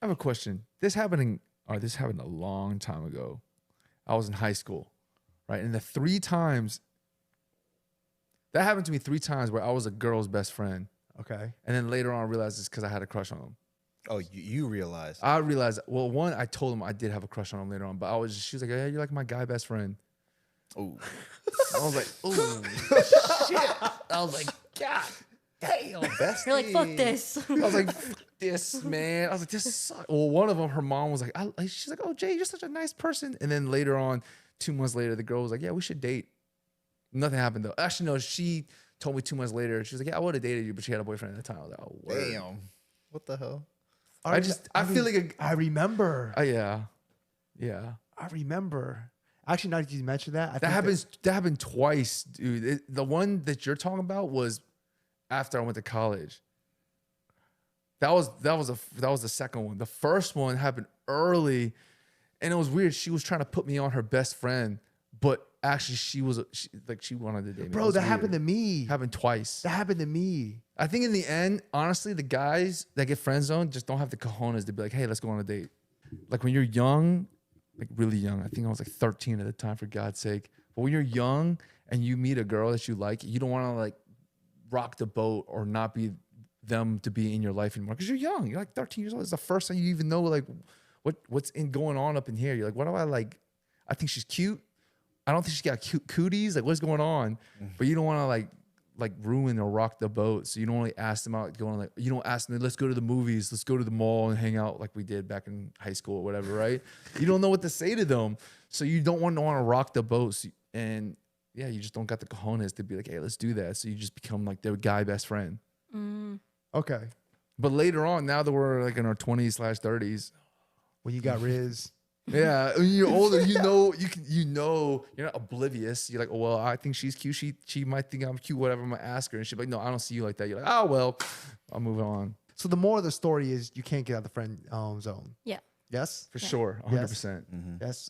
I have a question. This happened a long time ago. I was in high school, right? And that happened to me 3 times where I was a girl's best friend. Okay. And then later on I realized it's because I had a crush on him. Oh, you realized. I realized, well, one, I told him I did have a crush on him later on, but she was like, yeah, you're like my guy best friend. Oh, I was like, oh, shit. I was like, God damn. bestie. You're like, fuck this. I was like, fuck this, man. I was like, this sucks. Well, one of them, her mom was like, she's like, oh, Jay, you're such a nice person. And then later on, 2 months later, the girl was like, yeah, we should date. Nothing happened though. Actually, no, she told me 2 months later. She was like, yeah, I would have dated you, but she had a boyfriend at the time. I was like, oh, word. Damn. What the hell? I feel like I remember. yeah. I remember. Actually, now that you mentioned that, That happened twice, dude. The one that you're talking about was after I went to college. That was the second one. The first one happened early, and it was weird. She was trying to put me on her best friend, but actually she wanted to date me. Bro, that happened to me. Happened twice. That happened to me. I think in the end, honestly, the guys that get friend zoned just don't have the cojones to be like, hey, let's go on a date. Like when you're young, like really young, I think I was like 13 at the time, for God's sake. But when you're young and you meet a girl that you like, you don't want to like rock the boat or not be them to be in your life anymore because you're young. You're like 13 years old. It's the first time you even know like what's going on up in here. You're like, what do I like? I think she's cute. I don't think she's got cute cooties. Like, what's going on? But you don't want to like ruin or rock the boat. So you don't really ask them out going like, you don't ask them, let's go to the movies, let's go to the mall and hang out like we did back in high school or whatever, right? You don't know what to say to them. So you don't want to rock the boat. So, and yeah, you just don't got the cojones to be like, hey, let's do that. So you just become like their guy best friend. Okay. But later on, now that we're like in our 20s/30s, When you got Riz. yeah, when you're older, you're not oblivious. You're like, oh well, I think she's cute. She might think I'm cute, whatever. I'm gonna ask her, and she's like, no, I don't see you like that. You're like, oh well, I'll move on. So the moral of the story is you can't get out of the friend zone. Yeah. Yes? For sure, 100%. Yes.